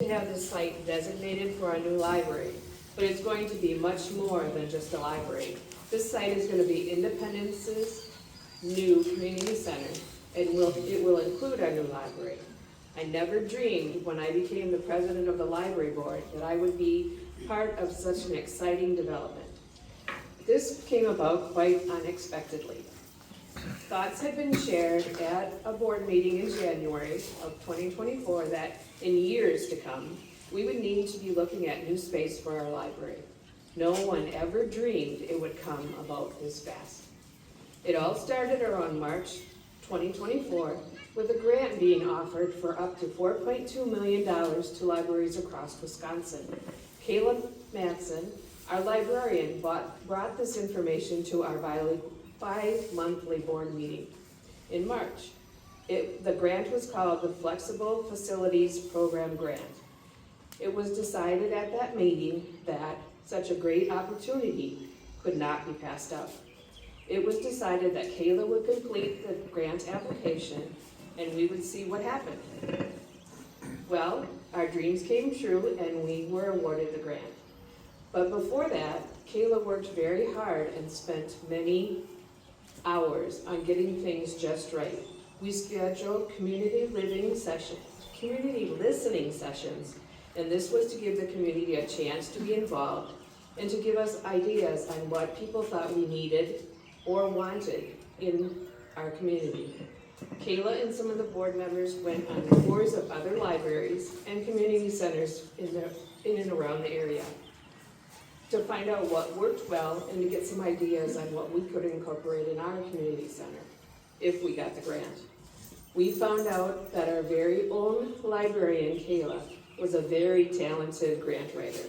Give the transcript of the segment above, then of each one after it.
have this site designated for our new library, but it's going to be much more than just a library. This site is going to be Independence's new community center, and it will include our new library. I never dreamed when I became the president of the library board that I would be part of such an exciting development. This came about quite unexpectedly. Thoughts had been shared at a board meeting in January of 2024 that in years to come, we would need to be looking at new space for our library. No one ever dreamed it would come about this fast. It all started around March 2024 with a grant being offered for up to $4.2 million to libraries across Wisconsin. Caleb Matson, our librarian, brought this information to our bi-monthly board meeting in March. The grant was called the Flexible Facilities Program Grant. It was decided at that meeting that such a great opportunity could not be passed up. It was decided that Kayla would complete the grant application and we would see what happened. Well, our dreams came true and we were awarded the grant. But before that, Kayla worked very hard and spent many hours on getting things just right. We scheduled community listening sessions, and this was to give the community a chance to be involved and to give us ideas on what people thought we needed or wanted in our community. Kayla and some of the board members went on tours of other libraries and community centers in and around the area to find out what worked well and to get some ideas on what we could incorporate in our community center if we got the grant. We found out that our very own librarian, Kayla, was a very talented grant writer.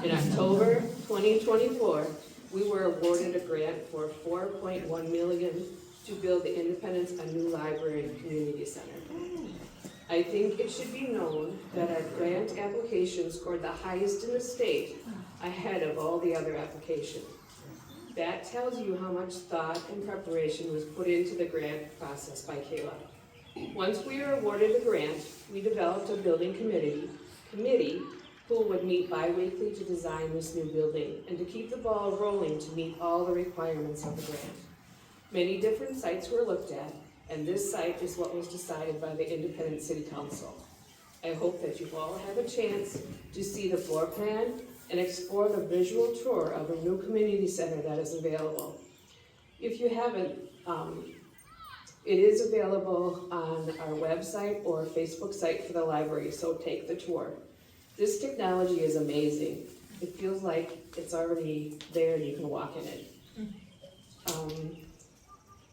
In October 2024, we were awarded a grant for $4.1 million to build the Independence a new library and community center. I think it should be known that our grant application scored the highest in the state, ahead of all the other applications. That tells you how much thought and preparation was put into the grant process by Kayla. Once we were awarded the grant, we developed a building committee who would meet bi-weekly to design this new building and to keep the ball rolling to meet all the requirements of the grant. Many different sites were looked at, and this site is what was decided by the Independence City Council. I hope that you all have a chance to see the floor plan and explore the visual tour of the new community center that is available. If you haven't, it is available on our website or Facebook site for the library, so take the tour. This technology is amazing. It feels like it's already there and you can walk in it.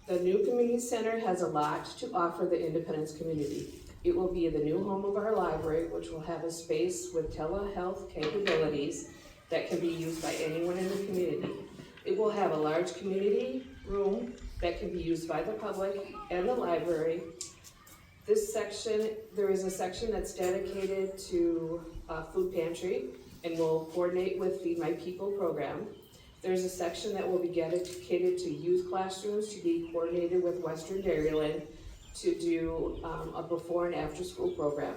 The new community center has a lot to offer the Independence community. It will be the new home of our library, which will have a space with telehealth capabilities that can be used by anyone in the community. It will have a large community room that can be used by the public and the library. There is a section that's dedicated to food pantry and will coordinate with Feed My People program. There's a section that will be dedicated to youth classrooms to be coordinated with Western Dairyland to do a before and after school program.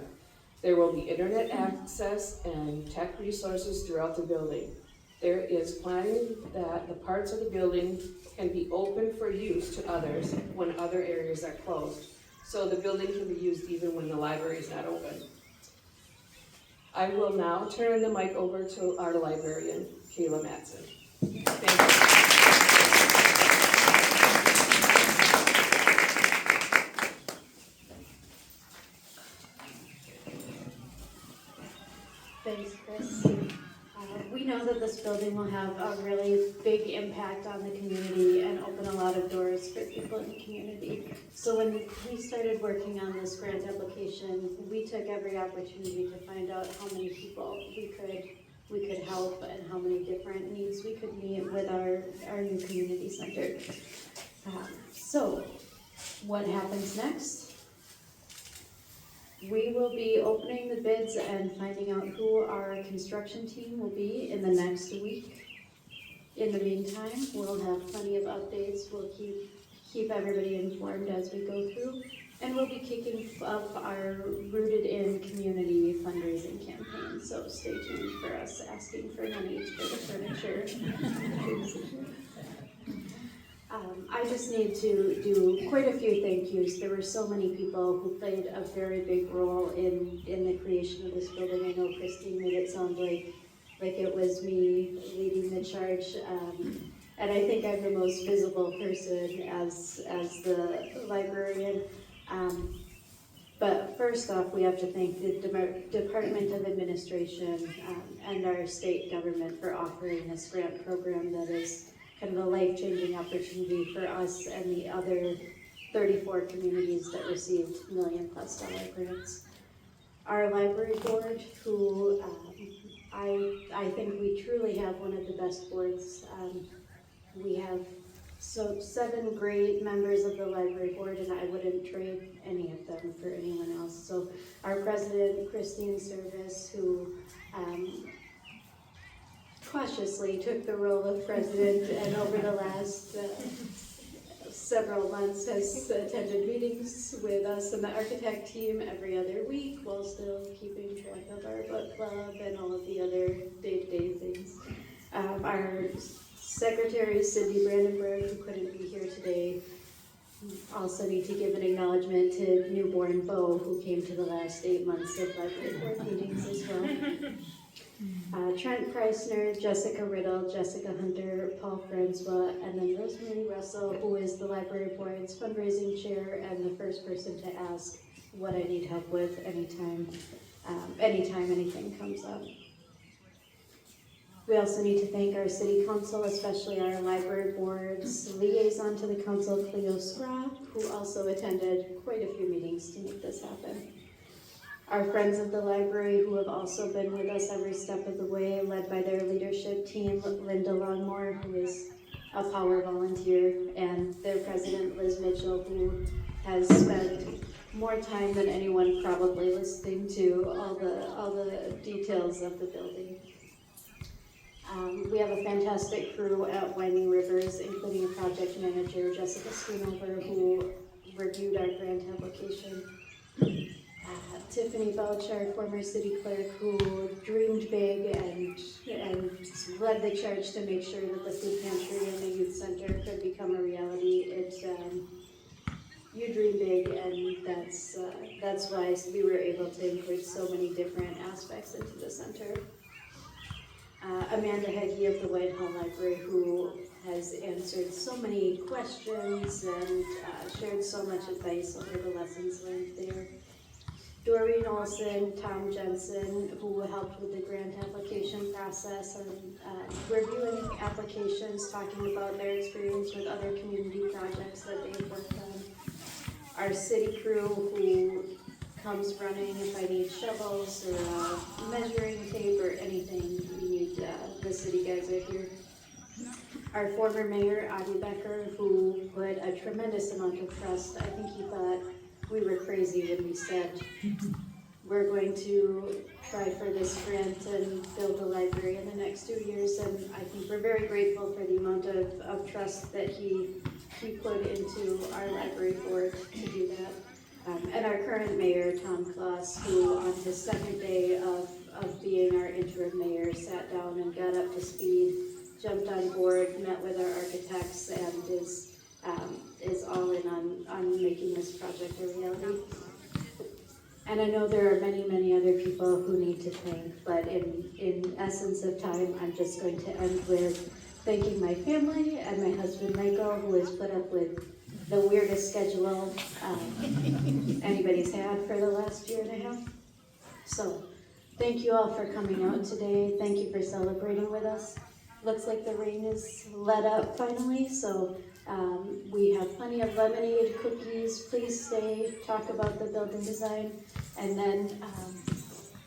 There will be internet access and tech resources throughout the building. There is planning that the parts of the building can be open for use to others when other areas are closed. So the building can be used even when the library is not open. I will now turn the mic over to our librarian, Kayla Matson. Thank you. Thanks, Chris. We know that this building will have a really big impact on the community and open a lot of doors for people in the community. So when we started working on this grant application, we took every opportunity to find out how many people we could help and how many different needs we could meet with our new community center. So what happens next? We will be opening the bids and finding out who our construction team will be in the next week. In the meantime, we'll have plenty of updates. We'll keep everybody informed as we go through. And we'll be kicking off our Rooted in Community fundraising campaign, so stay tuned for us asking for money for the furniture. I just need to do quite a few thank yous. There were so many people who played a very big role in the creation of this building. I know Christine made it sound like it was me leading the charge. And I think I'm the most visible person as the librarian. But first off, we have to thank the Department of Administration and our state government for offering this grant program that is kind of a life-changing opportunity for us and the other 34 communities that received $1 million+ grants. Our library board, who I think we truly have one of the best boards. We have 7 great members of the library board, and I wouldn't trade any of them for anyone else. So our president, Christine Service, who cautiously took the role of president, and over the last several months has attended meetings with us and the architect team every other week while still keeping track of our book club and all of the other day-to-day things. Our secretary, Cindy Brandenburg, who couldn't be here today. Also need to give an acknowledgement to newborn Bo, who came to the last 8 months of library board meetings as well. Trent Preissner, Jessica Riddle, Jessica Hunter, Paul Francois, and then Rosemary Russell, who is the library board's fundraising chair and the first person to ask what I need help with anytime anything comes up. We also need to thank our city council, especially our library board's liaison to the council, Cleo Scra, who also attended quite a few meetings to make this happen. Our friends of the library, who have also been with us every step of the way, led by their leadership team, Linda Longmore, who is a power volunteer, and their president, Liz Mitchell, who has spent more time than anyone probably listening to all the details of the building. We have a fantastic crew at Winding Rivers, including a project manager, Jessica Schoonover, who reviewed our grant application. Tiffany Belch, our former city clerk, who dreamed big and led the charge to make sure that the food pantry and the youth center could become a reality. You dream big, and that's why we were able to include so many different aspects into the center. Amanda Heggie of the Whitehall Library, who has answered so many questions and shared so much advice over the lessons learned there. Doreen Olson, Tom Jensen, who helped with the grant application process and reviewing applications, talking about their experience with other community projects that they've worked on. Our city crew, who comes running if I need shovels or measuring tape or anything we need, the city guys are here. Our former mayor, Adi Becker, who put a tremendous amount of trust. I think he thought we were crazy when we said we're going to try for this grant and build a library in the next 2 years, and I think we're very grateful for the amount of trust that he put into our library board to do that. And our current mayor, Tom Kloss, who on his second day of being our interim mayor sat down and got up to speed, jumped on board, met with our architects, and is all in on making this project a reality. And I know there are many, many other people who need to thank, but in essence of time, I'm just going to end with thanking my family and my husband, Michael, who has put up with the weirdest schedule anybody's had for the last year and a half. So thank you all for coming out today. Thank you for celebrating with us. Looks like the rain is let up finally, so we have plenty of lemonade, cookies. Please stay, talk about the building design. And then,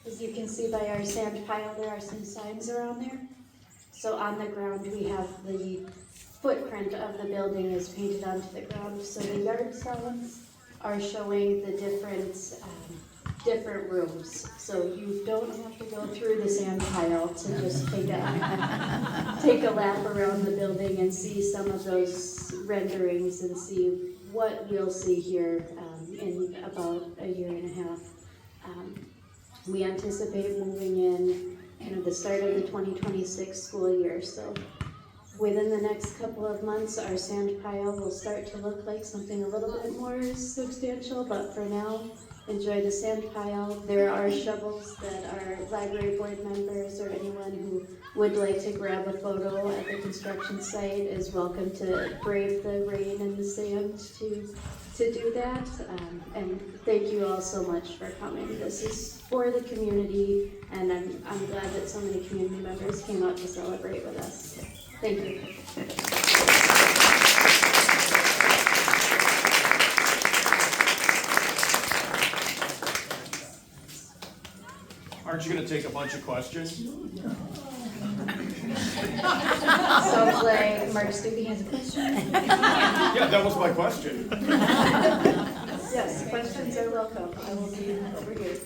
as you can see by our sand pile, there are some signs around there. So on the ground, we have the footprint of the building is painted onto the ground. So the yard signs are showing the different rooms. So you don't have to go through the sand pile to just take a lap around the building and see some of those renderings and see what you'll see here in about a year and a half. We anticipate moving in kind of the start of the 2026 school year, so within the next couple of months, our sand pile will start to look like something a little bit more substantial, but for now, enjoy the sand pile. There are shovels that our library board members or anyone who would like to grab a photo at the construction site is welcome to brave the rain and the sand to do that. And thank you all so much for coming. This is for the community, and I'm glad that so many community members came out to celebrate with us. Thank you. Aren't you going to take a bunch of questions? Sounds like Mark Stubbe has a question. Yeah, that was my question. Yes, questions are welcome. I will be over here.